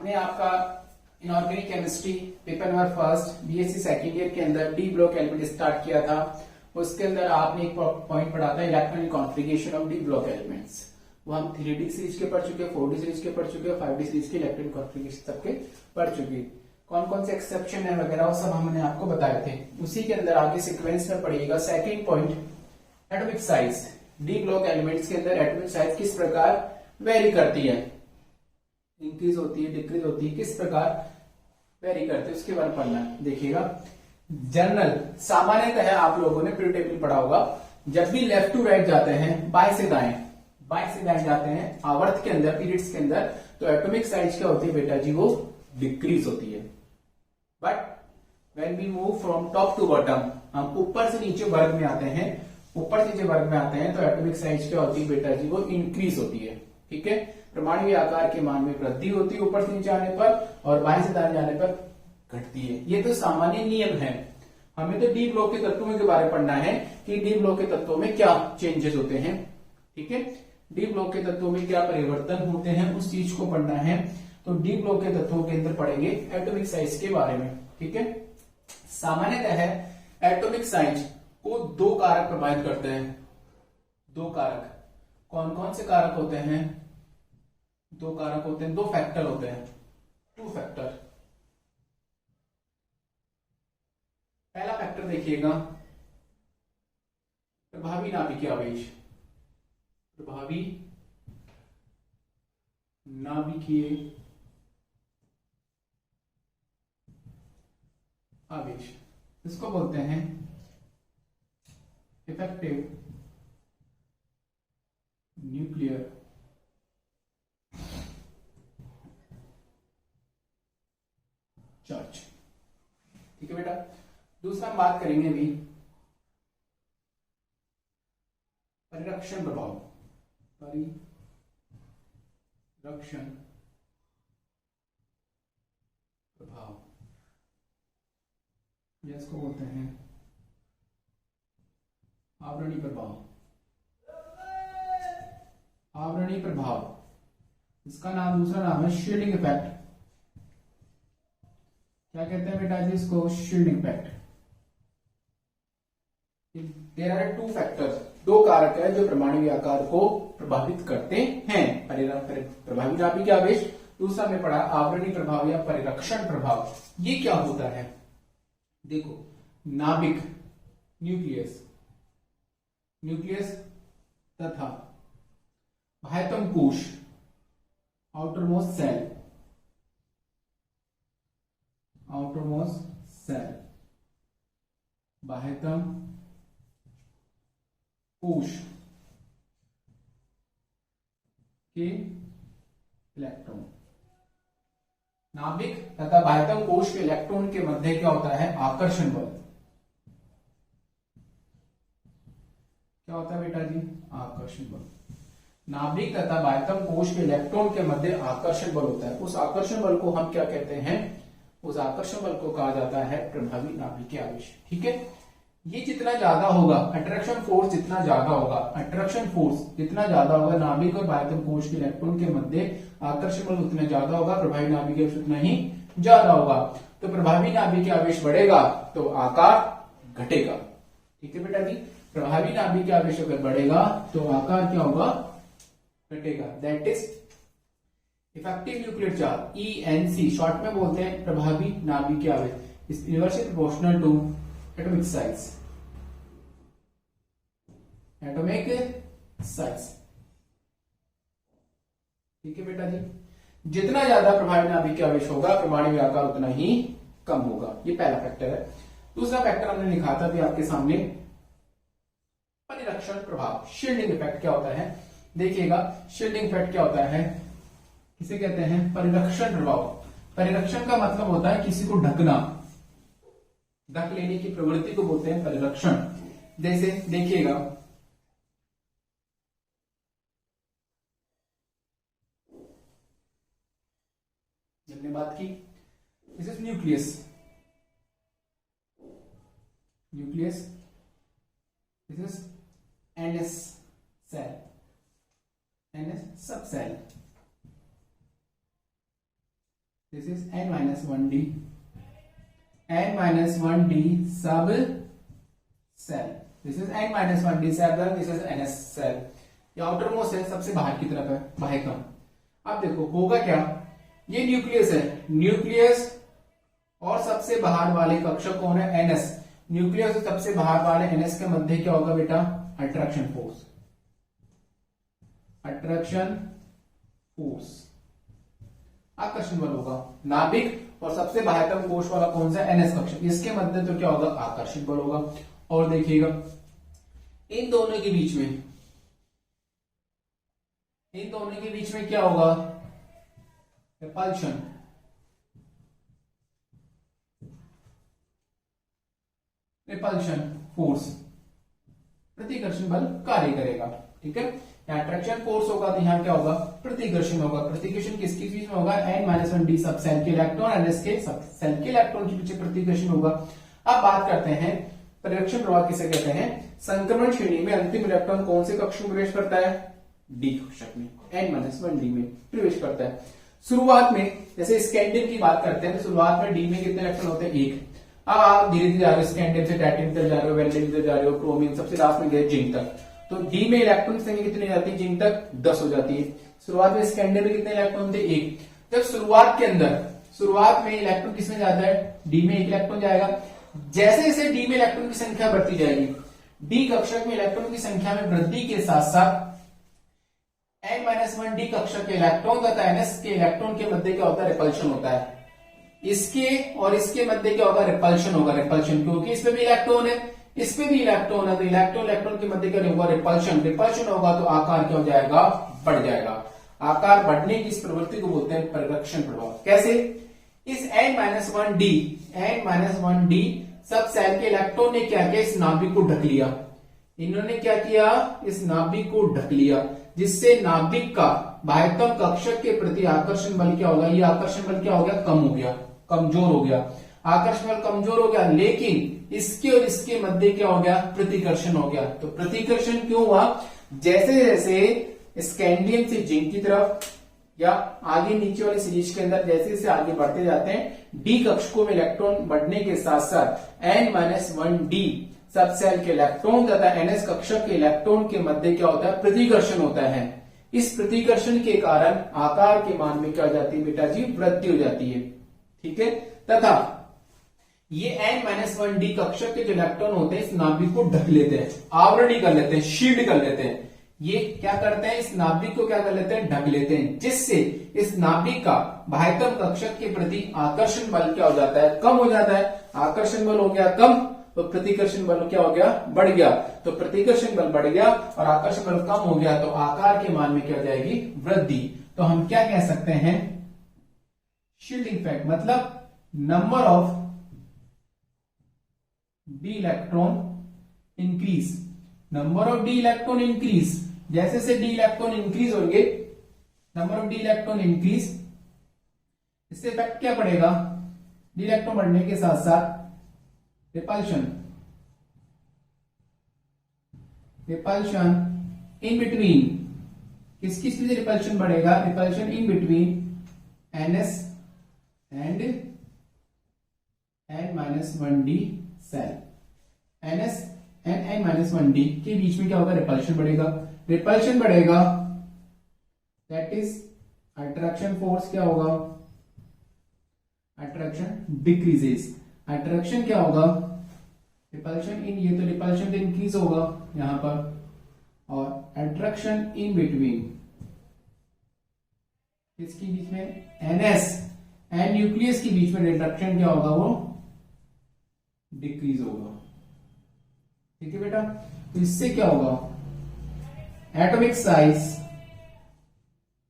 हमने आपका inorganic chemistry paper number first BSc second year के अंदर डी ब्लॉक एलिमेंट स्टार्ट किया था। उसके अंदर आपने एक पॉइंट पढ़ा था electronic configuration of D block elements. वो हम 3D सीरीज के पढ़ चुके, 4D सीरीज के पढ़ चुके, 5D सीरीज के इलेक्ट्रॉनिक कॉन्फ़िगरेशन सबके पढ़ चुके। कौन कौन से एक्सेप्शन है वगैरह वो सब हमने आपको बताए थे। उसी के अंदर आगे सीक्वेंस में पढ़िएगा second point atomic size. D block elements के अंदर एटॉमिक साइज किस प्रकार वेरी करती है, इंक्रीज होती है, डिक्रीज होती है, किस प्रकार वेरी करती है, उसके बारे में पढ़ना है। देखिएगा जनरल सामान्यतः आप लोगों ने पीरियड टेबल पढ़ा होगा, जब भी लेफ्ट टू राइट जाते हैं, बाएं से दाएं जाते हैं आवर्त के अंदर, पीरियड्स के अंदर, तो एटॉमिक साइज क्या होती है बेटा जी, वो डिक्रीज होती है। But when we move from top to bottom, हम ऊपर से नीचे वर्ग में आते हैं, ऊपर से नीचे वर्ग में आते हैं, तो एटॉमिक साइज क्या होती है बेटा जी, वो इंक्रीज होती है। ठीक है, परमाणु आकार के मान में वृद्धि होती है ऊपर से नीचे आने पर, और बाएं से दाएं जाने पर घटती है। ये तो सामान्य नियम है। हमें तो डी ब्लॉक के तत्वों के बारे में पढ़ना है कि डी ब्लॉक के तत्वों में क्या चेंजेस होते हैं। ठीक है, डी ब्लॉक के तत्वों में क्या परिवर्तन होते हैं, उस चीज को पढ़ना है। तो डी ब्लॉक के तत्वों के अंदर पढ़ेंगे एटॉमिक साइज के बारे में। ठीक है, सामान्यतः एटॉमिक साइज को दो कारक प्रभावित करते हैं। दो कारक, कौन कौन से कारक होते हैं? दो कारक होते हैं, दो फैक्टर होते हैं, टू फैक्टर। पहला फैक्टर देखिएगा प्रभावी नाभिकीय आवेश। प्रभावी नाभिकीय आवेश, इसको बोलते हैं इफेक्टिव न्यूक्लियर चार्ज। ठीक है बेटा, दूसरा हम बात करेंगे अभी परिरक्षण प्रभाव। परिरक्षण प्रभाव, जिसको बोलते हैं आवरणीय प्रभाव। आवरणीय प्रभाव, इसका नाम, दूसरा नाम है शील्डिंग इफेक्ट। क्या कहते हैं बेटा जी इसको? Shielding effect. There are two factors, दो कारक है जो परमाणु आकार को प्रभावित करते हैं। प्रभावी नाभिकीय आवेश, दूसरा में पढ़ा आवरणीय प्रभाव या परिरक्षण प्रभाव। ये क्या होता है? देखो, नाभिक न्यूक्लियस तथा बाह्यतम कोश आउटरमोस्ट सेल, बाह्यतम कोश के इलेक्ट्रॉन, नाभिक तथा बाह्यतम कोश के इलेक्ट्रॉन के मध्य क्या होता है? आकर्षण बल। क्या होता है बेटा जी? आकर्षण बल। नाभिक तथा बाह्यतम कोश के इलेक्ट्रॉन के मध्य आकर्षण बल होता है। उस आकर्षण बल को हम क्या कहते हैं? उस आकर्षण बल को कहा जाता है प्रभावी नाभिकीय आवेश। ठीक है, ये जितना ज्यादा होगा, अट्रैक्शन फोर्स जितना ज्यादा होगा, नाभिक और बाह्यतम कोश के इलेक्ट्रॉन के मध्य आकर्षण बल उतना ज्यादा होगा, प्रभावी नाभिकीय आवेश उतना ही ज्यादा होगा। तो प्रभावी नाभिकीय आवेश बढ़ेगा तो आकार घटेगा। ठीक है बेटा जी, प्रभावी नाभिकीय आवेश अगर बढ़ेगा तो आकार क्या होगा? घटेगा। That is effective nuclear charge, ENC short में बोलते हैं प्रभावी नाभिकीय आवेश, is inversely proportional to atomic size. ठीक है बेटा जी, जितना ज्यादा प्रभावी नाभिकीय आवेश होगा, परमाणु आकार उतना ही कम होगा। ये पहला फैक्टर है। दूसरा फैक्टर हमने लिखा था भी आपके सामने, परिरक्षण प्रभाव, शील्डिंग इफेक्ट। क्या होता है देखिएगा, शील्डिंग इफेक्ट क्या होता है, किसे कहते हैं? परिरक्षण प्रभाव। परिरक्षण का मतलब होता है किसी को ढकना, ढक लेने की प्रवृत्ति को बोलते हैं परिरक्षण। जैसे देखिएगा, हमने बात की, this is nucleus, this is NS shell, NS sub shell. This is n-1d, n-1d sub shell, this is n-1d sub, this is ns shell. ये आउटर मोस्ट है, सबसे बाहर की तरफ है, बाह्यकम। अब देखो होगा क्या, ये न्यूक्लियस है, न्यूक्लियस और सबसे बाहर वाले कक्षक कौन है, ns। न्यूक्लियस और सबसे बाहर वाले ns के मध्य क्या होगा बेटा, अट्रैक्शन फोर्स, अट्रैक्शन फोर्स, आकर्षण बल होगा। नाभिक और सबसे बाह्यतम कोश वाला कौन सा, ns कक्षक, इसके मध्य तो क्या होगा, आकर्षण बल होगा। और देखिएगा इन दोनों के बीच में, इन दोनों के बीच में क्या होगा, रिपल्शन, रिपल्शन फोर्स, प्रतिकर्षण बल कार्य करेगा। ठीक है, अट्रैक्शन फोर्स होगा तो यहाँ क्या होगा, प्रतिकर्षण होगा। प्रतिकर्षण किसके बीच में होगा, n-1d सब सेल के इलेक्ट्रॉन, ns के सब सेल के इलेक्ट्रॉन के पीछे प्रतिकर्षण होगा। अब बात करते हैं परिरक्षण प्रभाव किसे कहते हैं। संक्रमण श्रेणी में अंतिम इलेक्ट्रॉन कौन से कक्ष में प्रवेश करता है, डी कक्षक में, n-1d में प्रवेश करता है। शुरुआत में जैसे स्कैंडियम की बात करते हैं तो शुरुआत में डी में कितने इलेक्ट्रॉन होते हैं, एक। अब आप धीरे धीरे जा रहे हो, स्कैंडियम से टाइटेनियम तक जा रहे हो, वैलेडियम तक जा रहे हो, क्रोमियम, सबसे लास्ट में गए जिंक तक। तो डी में इलेक्ट्रॉन की संख्या कितनी जाती है, जिंक तक 10 हो जाती है। शुरुआत में स्कैंडियम में कितने इलेक्ट्रॉन थे, एक। जब शुरुआत के अंदर, शुरुआत में इलेक्ट्रॉन किसमें जाता है, डी में एक इलेक्ट्रॉन जाएगा। जैसे जैसे डी में इलेक्ट्रॉन की संख्या बढ़ती जाएगी, डी कक्षक में इलेक्ट्रॉन की संख्या में वृद्धि के साथ साथ n-1d कक्षक के इलेक्ट्रॉन तथा ns के इलेक्ट्रॉन के मध्य क्या होता है, रिपल्शन होता है। इसके और इसके मध्य क्या होगा, रिपल्शन होगा, रिपल्शन, क्योंकि इसमें भी इलेक्ट्रॉन है, इसमें भी इलेक्ट्रॉन है, तो इलेक्ट्रॉन इलेक्ट्रॉन के मध्य क्या होगा, रिपल्शन। रिपल्शन होगा तो आकार क्या हो जाएगा, बढ़ जाएगा। आकार बढ़ने की इस प्रवृत्ति को बोलते हैं परिरक्षण प्रभाव। कैसे, इस n-1d सब सेल के इलेक्ट्रॉन ने क्या किया, इस नाभिक को ढक लिया। इन्होंने क्या किया, इस नाभिक को ढक लिया, जिससे नाभिक का बाह्यतम कक्षक के प्रति आकर्षण बल क्या होगा, ये आकर्षण बल क्या हो गया, कम हो गया, कमजोर हो गया। आकर्षण बल कमजोर हो गया, लेकिन इसके और इसके मध्य क्या हो गया, प्रतिकर्षण हो गया। तो प्रतिकर्षण क्यों हुआ, जैसे जैसे स्कैंडियम से जिंक की तरफ या आगे नीचे वाली सीरीज के अंदर जैसे जैसे आगे बढ़ते जाते हैं, डी कक्षकों में इलेक्ट्रॉन बढ़ने के साथ साथ n-1d सब सेल के इलेक्ट्रॉन तथा ns कक्षक के इलेक्ट्रॉन के मध्य क्या होता है, प्रतिकर्षण होता है। इस प्रतिकर्षण के कारण आकार के मान में क्या हो जाती है बेटा जी, वृद्धि हो जाती है। ठीक है, तथा ये n-1d कक्षक के जो इलेक्ट्रॉन होते हैं इस नाभिक को ढक लेते हैं, आवरण कर लेते हैं, शील्ड कर लेते हैं। ये क्या करते हैं, इस नाभिक को क्या कर लेते हैं, ढक लेते हैं, जिससे इस नाभिक का बाह्यतम कक्षक के प्रति आकर्षण बल क्या हो जाता है, कम हो जाता है। आकर्षण बल हो गया कम तो प्रतिकर्षण बल क्या हो गया, बढ़ गया। तो प्रतिकर्षण बल बढ़ गया और आकर्षण बल कम हो गया तो आकार के मान में क्या हो जाएगी, वृद्धि। तो हम क्या कह सकते हैं, शील्डिंग इफेक्ट, मतलब number of D electron increase, number of D electron increase. जैसे से डी इलेक्ट्रॉन इंक्रीज होंगे, number of D electron increase, इससे इफेक्ट क्या पड़ेगा, डी इलेक्ट्रॉन बढ़ने के साथ साथ रिपल्शन, रिपल्शन इन बिटवीन, किस किस से रिपल्शन बढ़ेगा, repulsion in between ns and n-1d shell. ns and n-1d के बीच में क्या होगा, रिपल्शन बढ़ेगा। रिपल्शन बढ़ेगा दैट इज अट्रैक्शन फोर्स क्या होगा, अट्रैक्शन डिक्रीजेस। अट्रैक्शन क्या होगा, रिपल्शन इन, ये तो रिपल्शन तो इंक्रीज होगा यहां पर, और अट्रैक्शन इन बिटवीन किसके बीच में, ns एंड न्यूक्लियस के बीच में रिडक्शन क्या होगा, वो डिक्रीज होगा। ठीक है बेटा, तो इससे क्या होगा, एटॉमिक साइज,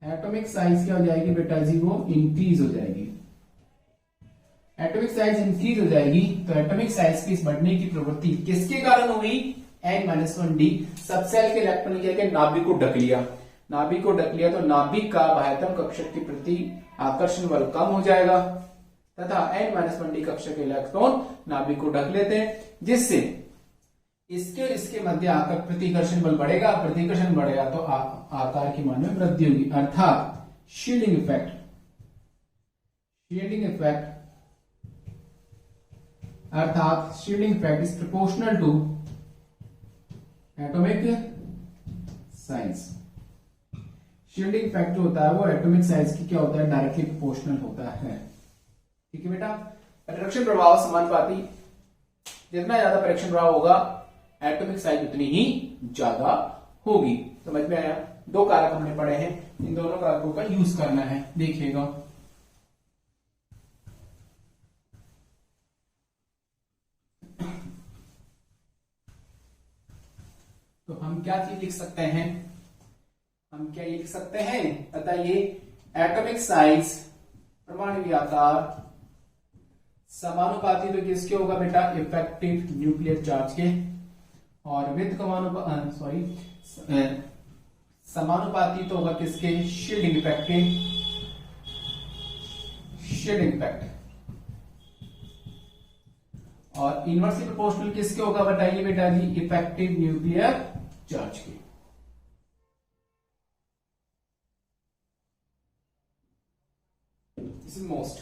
एटॉमिक साइज क्या हो जाएगी बेटा जी, वो इंक्रीज हो जाएगी। एटॉमिक साइज इंक्रीज हो जाएगी तो एटॉमिक साइज की बढ़ने की प्रवृत्ति किसके कारण हुई, n-1d सब सेल के इलेक्ट्रॉन क्या किया, नाभिक को ढक लिया। नाभिक को ढक लिया तो नाभिक का बाह्यतम कक्षक के प्रति आकर्षण बल कम हो जाएगा तथा n-1d कक्षक के इलेक्ट्रॉन नाभिक को ढक लेते हैं, जिससे इसके और इसके मध्य आकर प्रतिकर्षण बल बढ़ेगा। प्रतिकर्षण बढ़ेगा तो आकार के मान में वृद्धि होगी, अर्थात शील्डिंग इफेक्ट, शील्डिंग इफेक्ट अर्थात shielding effect is proportional to atomic size. Shielding effect जो होता है वो एटॉमिक साइज की क्या होता है, डायरेक्टली प्रोपोर्शनल होता है। ठीक है बेटा। परीक्षण प्रभाव समानुपाती, जितना ज्यादा परीक्षण प्रभाव होगा एटॉमिक साइज उतनी ही ज्यादा होगी। समझ में आया। दो कारक हमने पढ़े हैं, इन दोनों कारकों का यूज करना है, देखिएगा। तो हम क्या चीज लिख सकते हैं, हम क्या ये लिख सकते हैं, अतः ये एटॉमिक साइज परमाणु आकार समानुपाती तो किसके होगा बेटा, इफेक्टिव न्यूक्लियर चार्ज के, और विद समानुपाती तो होगा किसके, शील्डिंग इफेक्ट के, शील्डिंग इफेक्ट। और इनवर्सली प्रोपोर्शनल किसके होगा बताइए बेटा जी, इफेक्टिव न्यूक्लियर चार्ज के। This is most.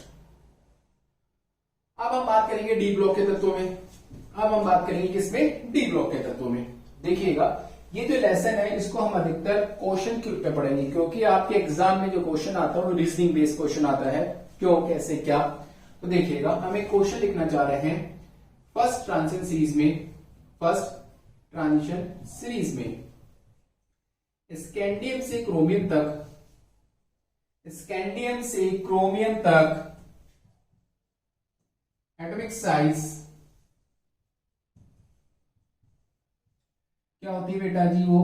अब हम बात करेंगे डी ब्लॉक के तत्वों में। अब हम बात करेंगे किसमें, डी ब्लॉक के तत्वों में। देखिएगा ये जो लेसन है इसको हम अधिकतर क्वेश्चन के रूप में पढ़ेंगे, क्योंकि आपके एग्जाम में जो क्वेश्चन आता है वो रीजनिंग बेस्ड क्वेश्चन आता है, क्यों कैसे क्या। तो देखिएगा हम एक क्वेश्चन लिखना चाह रहे हैं, फर्स्ट ट्रांजिशन सीरीज में, फर्स्ट ट्रांजिशन सीरीज में स्कैंडियम से क्रोमियम तक, स्कैंडियम से क्रोमियम तक एटॉमिक साइज क्या होती है बेटा जी, वो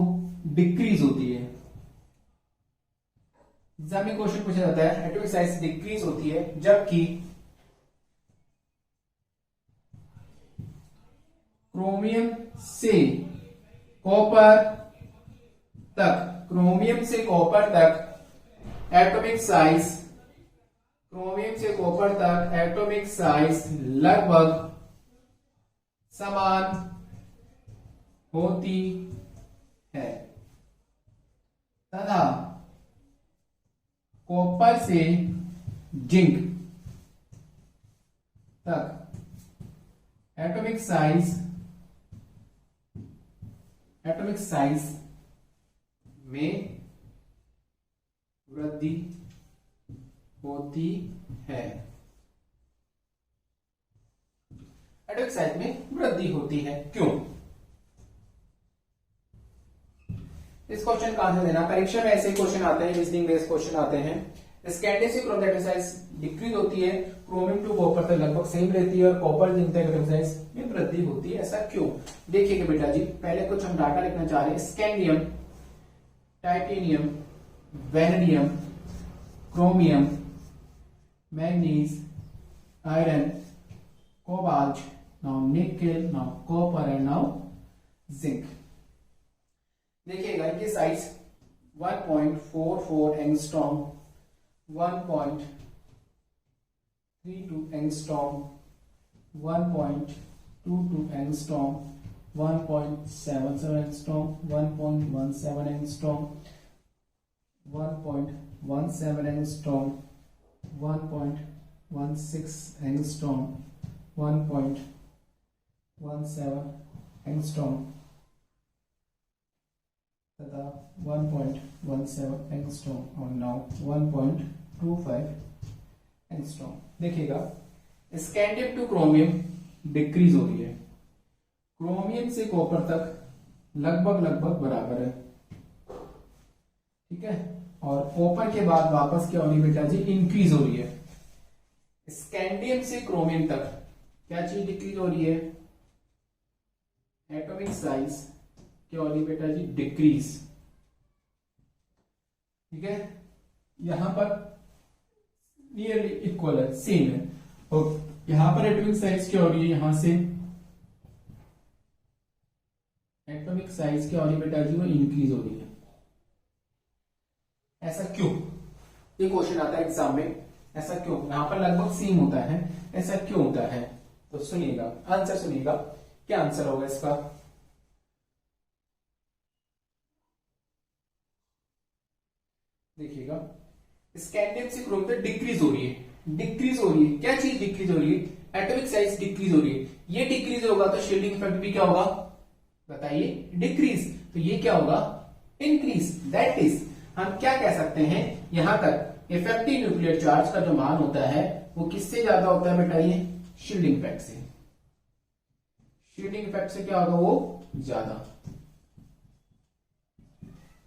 डिक्रीज होती है। एग्जाम में क्वेश्चन पूछा जाता है एटॉमिक साइज डिक्रीज होती है, जबकि क्रोमियम से कॉपर तक, क्रोमियम से कॉपर तक एटॉमिक साइज, क्रोमियम से कॉपर तक एटॉमिक साइज लगभग समान होती है, तथा कॉपर से जिंक तक एटॉमिक साइज में वृद्धि होती है, एटॉमिक साइज में वृद्धि होती है। क्यों? इस क्वेश्चन का आंसर देना, परीक्षा में ऐसे क्वेश्चन आते हैं, रीजनिंग बेस्ड क्वेश्चन आते हैं। स्कैंडियम से क्रोमियम एटॉमिक साइज डिक्रीज होती है, क्रोमियम टू कॉपर तक लगभग सेम रहती है, और कॉपर जिंक तक एटॉमिक साइज में वृद्धि होती है। ऐसा क्यों? देखिएगा बेटा जी, पहले कुछ हम डाटा लिखना चाह रहे हैं। Scandium, titanium, vanadium, chromium, manganese, iron, cobalt, now nickel, now copper and now zinc. देखिएगा इनकी size 1.44 angstrom, 1.32 angstrom, 1.22 angstrom, 1.77 angstrom, 1.17 angstrom, 1.17 angstrom, 1.16 angstrom, 1.17 angstrom तथा 1.17 एंगस्ट्रॉम, और नाउ 1.25 एंगस्ट्रॉम। देखिएगा स्कैंडियम टू क्रोमियम डिक्रीज हो रही है, क्रोमियम से copper तक लगभग बराबर है, ठीक है, और कॉपर के बाद वापस क्या हो रही है बेटा जी, इंक्रीज हो रही है। स्कैंडियम से क्रोमियम तक क्या चीज डिक्रीज हो रही है, एटॉमिक साइज क्या हो रही है बेटा जी, डिक्रीज। ठीक है, यहां पर नियरली इक्वल है, सेम है, और यहां पर एटॉमिक साइज क्या हो रही है, यहां से एटॉमिक साइज क्या हो रही है बेटा जी, वो इंक्रीज हो रही है। ऐसा क्यों? ये क्वेश्चन आता है एग्जाम में, ऐसा क्यों? यहां पर लगभग सेम होता है, ऐसा क्यों होता है? तो सुनिएगा, आंसर सुनिएगा, क्या आंसर होगा इसका। देखिएगा स्कैंडियम से क्रोमियम तक डिक्रीज हो रही है, डिक्रीज हो रही है। क्या चीज डिक्रीज हो रही है? एटॉमिक साइज डिक्रीज हो रही है। ये डिक्रीज होगा तो शील्डिंग इफेक्ट भी क्या होगा बताइए? डिक्रीज। तो ये क्या होगा? इंक्रीज। दैट इज हम क्या कह सकते हैं यहां तक इफेक्टिव न्यूक्लियर चार्ज का जो मान होता है वो किससे ज्यादा होता है बेटा? ये शील्डिंग इफेक्ट से। शील्डिंग इफेक्ट से क्या होगा? वो ज्यादा।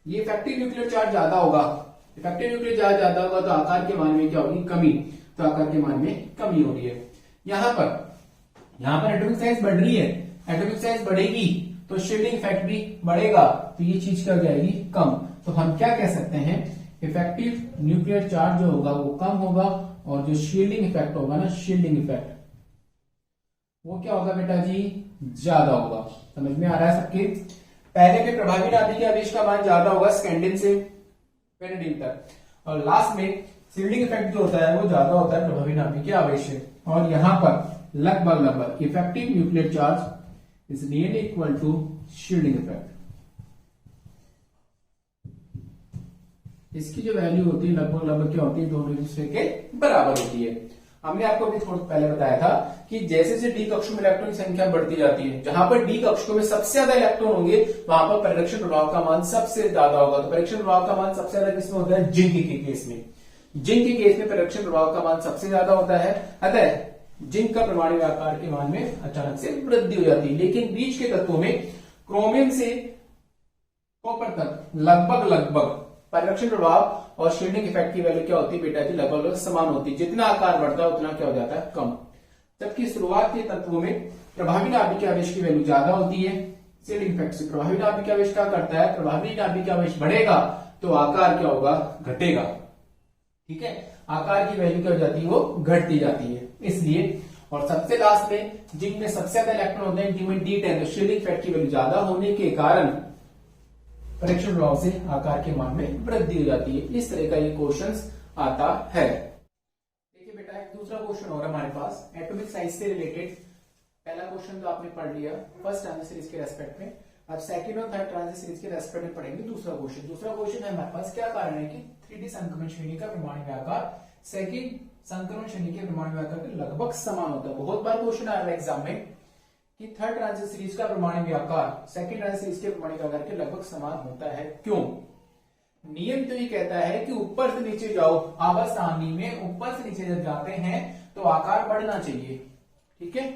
ये इफेक्टिव न्यूक्लियर चार्ज ज्यादा होगा। इफेक्टिव न्यूक्लियर चार्ज ज्यादा होगा तो आकार के मान में क्या होगी? कमी। तो आकार के मान में कमी हो रही है। यहां पर एटॉमिक साइज बढ़ रही है। एटॉमिक साइज बढ़ेगी तो शील्डिंग इफेक्ट भी बढ़ेगा, तो ये चीज क्या हो जाएगी? कम। तो हम क्या कह सकते हैं? इफेक्टिव न्यूक्लियर चार्ज जो होगा वो कम होगा और जो शील्डिंग इफेक्ट होगा ना, शील्डिंग इफेक्ट वो क्या होगा बेटा जी? ज्यादा होगा। समझ में आ रहा है सबके? पहले के प्रभावी नाभिकीय आवेश का मान ज्यादा होगा स्कैंडिन से वेनेडियम तक, और लास्ट में शील्डिंग इफेक्ट जो होता है वो ज्यादा होता है प्रभावी नाभिकीय आवेश से। और यहां पर लगभग effective nuclear charge is nearly equal to shielding effect. इसकी जो वैल्यू होती है लगभग क्या होती है? दोनों एक दूसरे के बराबर होती है। हमने आपको अभी थोड़ा पहले बताया था कि जैसे जैसे डी कक्षों में इलेक्ट्रॉन की संख्या बढ़ती जाती है, जहां पर डी कक्षों में सबसे ज्यादा इलेक्ट्रॉन होंगे वहां पर परिरक्षण प्रभाव का मान सबसे ज्यादा होगा। तो परिरक्षण प्रभाव का मान सबसे ज्यादा किसमें होता है? जिंक के केस में। जिंक के केस में परिरक्षण प्रभाव का मान सबसे ज्यादा होता है, अतः जिंक का परमाणु आकार के मान में अचानक से वृद्धि हो जाती है। लेकिन बीच के तत्वों में क्रोमियम से कॉपर तक लगभग परिरक्षण प्रभाव और शील्डिंग इफेक्ट की वैल्यू क्या होती है बेटा जी? लगभग समान होती है। जितना आकार बढ़ता है उतना क्या हो जाता है? कम। जबकि शुरुआत के तत्वों में प्रभावी नाभिकीय आवेश की वैल्यू ज्यादा होती है शील्डिंग इफेक्ट से। प्रभावी नाभिकीय आवेश क्या करता है? प्रभावी नाभिकीय आवेश बढ़ेगा तो आकार क्या होगा? घटेगा। ठीक है, आकार की वैल्यू क्या हो जाती है? वो घटती जाती है। इसलिए और सबसे लास्ट में जिंक में सबसे ज्यादा इलेक्ट्रॉन होते हैं, जिनमें D10, तो शील्डिंग इफेक्ट की वैल्यू ज्यादा होने के कारण परिरक्षण प्रभाव से आकार के मान में वृद्धि हो जाती है। इस तरह का ये क्वेश्चन आता है। देखिए बेटा, एक दूसरा क्वेश्चन हो रहा है हमारे पास एटॉमिक साइज से रिलेटेड। पहला क्वेश्चन तो आपने पढ़ लिया फर्स्ट ट्रांजिट सीरीज के रेस्पेक्ट में। अब सेकंड और थर्ड ट्रांजिट सीरीज के रेस्पेक्ट में पढ़ेंगे दूसरा क्वेश्चन। दूसरा क्वेश्चन है हमारे पास, क्या कारण है कि 3D संक्रमण श्रेणी का परमाणु आकार सेकंड संक्रमण श्रेणी के परमाणु आकार के लगभग समान होता है। बहुत बार क्वेश्चन आ रहा है एग्जाम में कि थर्ड ट्रांजिट सीरीज का परमाणु आकार सेकंड ट्रांजिट सीरीज के परमाणु आकार के लगभग समान होता है। क्यों? नियम तो ये कहता है कि ऊपर से नीचे जाओ, आवर्त सारणी में ऊपर से नीचे जब जाते हैं तो आकार बढ़ना चाहिए। ठीक है,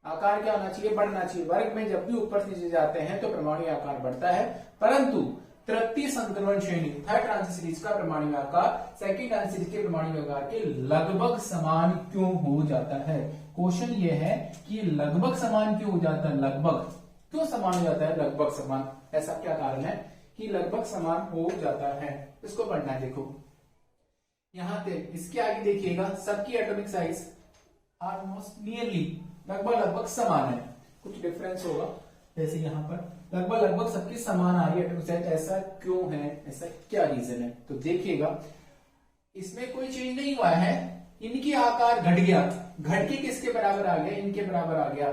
आकार क्या होना चाहिए? बढ़ना चाहिए। वर्ग में जब भी ऊपर से नीचे जाते हैं तो परमाणु आकार बढ़ता है, परंतु तृतीय संक्रमण श्रेणी थर्ड ट्रांजिट सीरीज का परमाणु आकार सेकंड ट्रांजिट सीरीज के परमाणु आकार के लगभग समान क्यों हो जाता है? क्वेश्चन ये है कि लगभग समान क्यों हो जाता है? लगभग क्यों समान हो जाता है? लगभग समान, ऐसा क्या कारण है कि लगभग समान हो जाता है? इसको पढ़ना है। देखो यहां पे इसके आगे देखिएगा, सबकी एटॉमिक साइज ऑलमोस्ट नियरली लगभग समान है, कुछ डिफरेंस होगा। जैसे यहां पर लगभग सबकी समान आ रही है एटॉमिक साइज। ऐसा क्यों है? ऐसा क्या रीजन है? तो देखिएगा इसमें कोई चेंज नहीं हुआ है, इनकी आकार घट गया। घट के किसके बराबर आ गया? इनके बराबर आ गया।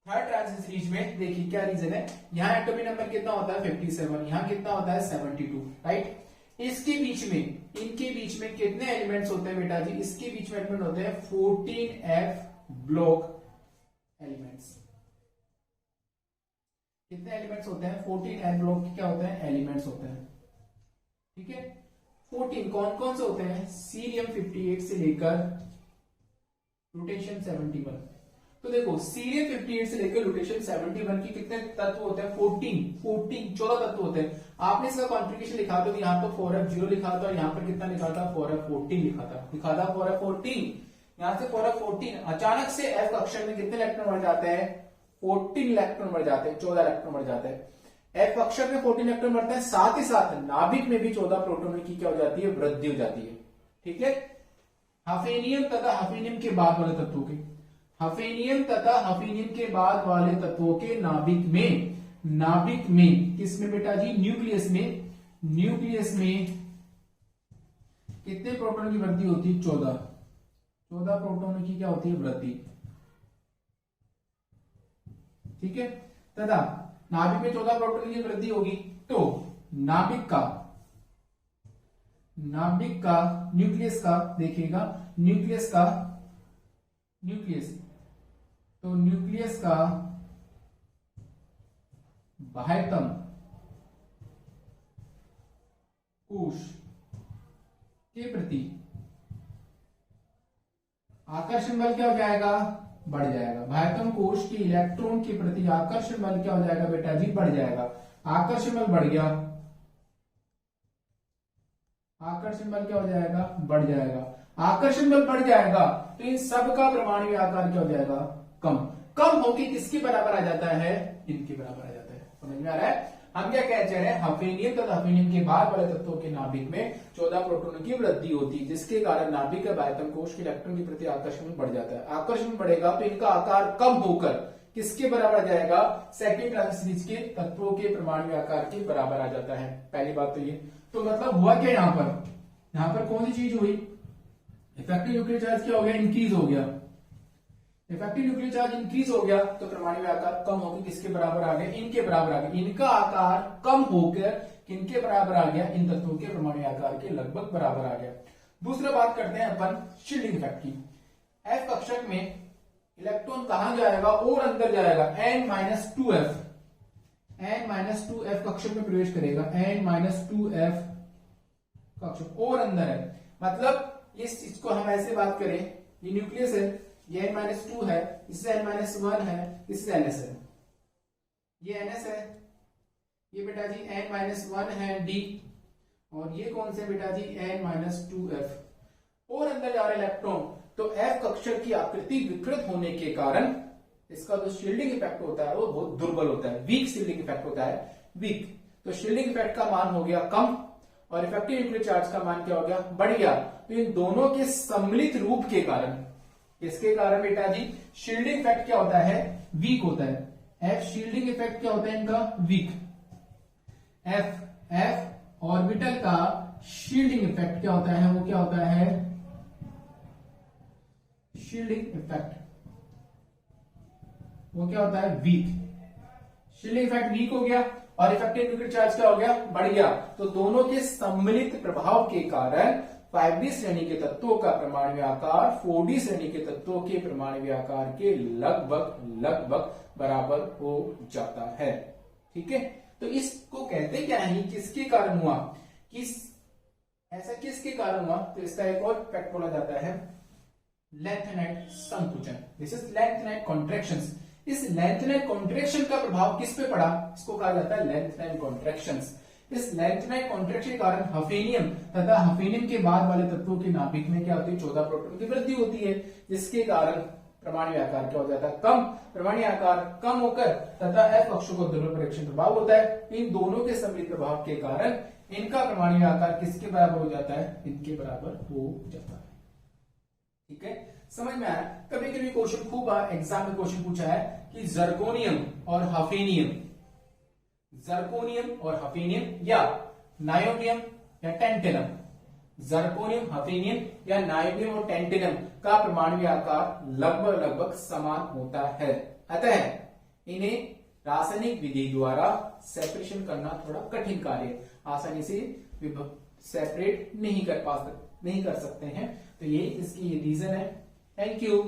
थर्ड ट्रांजिट सीरीज में देखिए क्या रीजन है, यहाँ एटॉमिक नंबर कितना होता है? 57, यहाँ कितना होता है? 72, राइट। इसके बीच में, इनके बीच में कितने एलिमेंट्स होते हैं बेटा जी? इसके बीच में एलिमेंट होते हैं 14F ब्लॉक एलिमेंट्स। कितने एलिमेंट्स होते हैं? 14F ब्लॉक के क्या होते हैं? एलिमेंट्स होते हैं। ठीक है, 14 कौन कौन से होते हैं? सीरियम 58 से लेकर लुटेशियम 71। तो देखो सीरियम 58 से लेकर लुटेशियम 71 की कितने तत्व होते हैं? 14 तत्व होते हैं। आपने इसका कॉन्फ़िगरेशन लिखा तो यहाँ पर 4F0 लिखा था और यहाँ पर कितना लिखा था? 4F14 लिखा था 4F14। यहाँ से 4F14 अचानक से F कक्षक में कितने इलेक्ट्रॉन बढ़ जाते हैं? 14 इलेक्ट्रॉन बढ़ जाते हैं, 14 इलेक्ट्रॉन बढ़ जाते हैं। F कक्षक में 14 इलेक्ट्रॉन बढ़ते हैं, साथ ही साथ नाभिक में भी 14 प्रोटॉन की क्या हो जाती है? वृद्धि हो जाती है। ठीक है, हफेनियम तथा हफेनियम के बाद वाले तत्वों के, हफेनियम तथा हफेनियम के बाद वाले तत्वों के नाभिक में किसमें बेटा जी? न्यूक्लियस में कितने प्रोटॉन की वृद्धि होती है? 14 प्रोटॉन की क्या होती है? वृद्धि। ठीक है, तथा नाभिक में 14 प्रोटॉन की वृद्धि होगी तो नाभिक नाभिक का न्यूक्लियस का देखिएगा, न्यूक्लियस तो न्यूक्लियस का बाह्यतम कोश के प्रति आकर्षण बल क्या हो जाएगा, बढ़ जाएगा। बाह्यतम कोश के इलेक्ट्रॉन के प्रति आकर्षण बल क्या हो जाएगा बेटा जी, बढ़ जाएगा। आकर्षण बल बढ़ गया, आकर्षण बल क्या हो जाएगा, बढ़ जाएगा। आकर्षण बल बढ़ जाएगा तो इन सब का परमाणु आकार क्या हो जाएगा, कम होके किसके बराबर आ जाता है, इनके बराबर आ जाता है। समझ में आ रहा है। हम क्या कह रहे हैं, हफेनियम तथा हफेनियम के बाद वाले तत्वों के नाभिक में 14 प्रोटॉनों की वृद्धि होती है, जिसके कारण नाभिक का बाह्यतम कोश के इलेक्ट्रॉन के प्रति आकर्षण बढ़ जाता है। आकर्षण बढ़ेगा तो इनका आकार कम होकर किसके बराबर आ जाएगा, सेकंड ट्रांस सीरीज के तत्वों के परमाणु आकार के बराबर आ जाता है। पहली बात तो ये, तो मतलब हुआ क्या यहाँ पर कौन सी चीज हुई, इफेक्टिव न्यूक्लियर चार्ज क्या हो गया, इंक्रीज हो गया। इफेक्टिव न्यूक्लियर चार्ज इंक्रीज हो गया तो परमाणु आकार कम होकर किसके बराबर आ गया, इनके बराबर आ गया। इनका आकार कम होकर किनके बराबर आ गया, इन तत्वों के परमाणु आकार के लगभग बराबर आ गया। दूसरा बात करते हैं अपन शील्डिंग इफेक्ट की। एफ कक्षक में इलेक्ट्रॉन कहां जाएगा, और अंदर जाएगा, n-2f कक्षक में प्रवेश करेगा। n-2f कक्षक और अंदर है, मतलब इस चीज को हम ऐसे बात करें, ये न्यूक्लियस है, ये n-2 है, इससे n-1 है, इससे ns है, ये ns है, ये बेटा जी n-1 है d, और ये कौन से बेटा जी n-2f, और अंदर जा रहे इलेक्ट्रॉन। तो f कक्षक की आकृति विकृत होने के कारण इसका जो शील्डिंग इफेक्ट होता है वो बहुत दुर्बल होता है, वीक शील्डिंग इफेक्ट होता है, वीक। तो शील्डिंग इफेक्ट का मान हो गया कम और इफेक्टिव न्यूक्लियर चार्ज का मान क्या हो गया, बढ़ गया। तो इन दोनों के सम्मिलित रूप के कारण, इसके कारण बेटा जी शील्डिंग इफेक्ट क्या होता है, वीक होता है। एफ शील्डिंग इफेक्ट क्या होता है इनका, वीक। एफ ऑर्बिटल का शील्डिंग इफेक्ट क्या होता है, वो क्या होता है, शील्डिंग इफेक्ट, वो क्या होता है, वीक। शील्डिंग इफेक्ट वीक हो गया और इफेक्टिव न्यूक्लियर चार्ज क्या हो गया, बढ़ गया। तो दोनों के सम्मिलित प्रभाव के कारण 5D श्रेणी के तत्वों का परमाणु आकार 4D श्रेणी के तत्वों के परमाणु आकार के लगभग बराबर हो जाता है। ठीक है, तो इसको कहते क्या है, किसके कारण हुआ, ऐसा किसके कारण हुआ, तो इसका एक और इफेक्ट बोला जाता है लेंथेनाइट संकुचन। This is lanthanide contractions. इस लेंथेनाइट कॉन्ट्रैक्शन का प्रभाव किस पे पड़ा, इसको कहा जाता है लेंथेनाइट कॉन्ट्रैक्शंस। इस लेंथेनाइट कॉन्ट्रैक्शन के कारण हफेनियम तथा हफेनियम के बाद वाले तत्वों के नाभिक में क्या होती है, 14 प्रोटॉन की वृद्धि होती है, जिसके कारण परमाणु आकार क्या हो जाता है, कम। परमाणु आकार कम होकर तथा एफ कक्षों को ध्रुव परीक्षण प्रभाव होता है। इन दोनों के सम्मिलित प्रभाव के कारण इनका परमाणु आकार किसके बराबर हो जाता है, इनके बराबर हो जाता है। ठीक है, समझ में आया। कभी कभी क्वेश्चन खूब एग्जाम में क्वेश्चन पूछा है कि जर्कोनियम और हफेनियम, जर्कोनियम और हफेनियम या नायोबियम या टेंटेनम, जर्कोनियम हफेनियम या नायोबियम और टेंटेनम का परमाणु आकार लगभग समान होता है। अतः इन्हें रासायनिक विधि द्वारा सेपरेशन करना थोड़ा कठिन कार्य है, आसानी से सेपरेट नहीं कर सकते हैं। तो ये इसकी रीजन है। Thank you.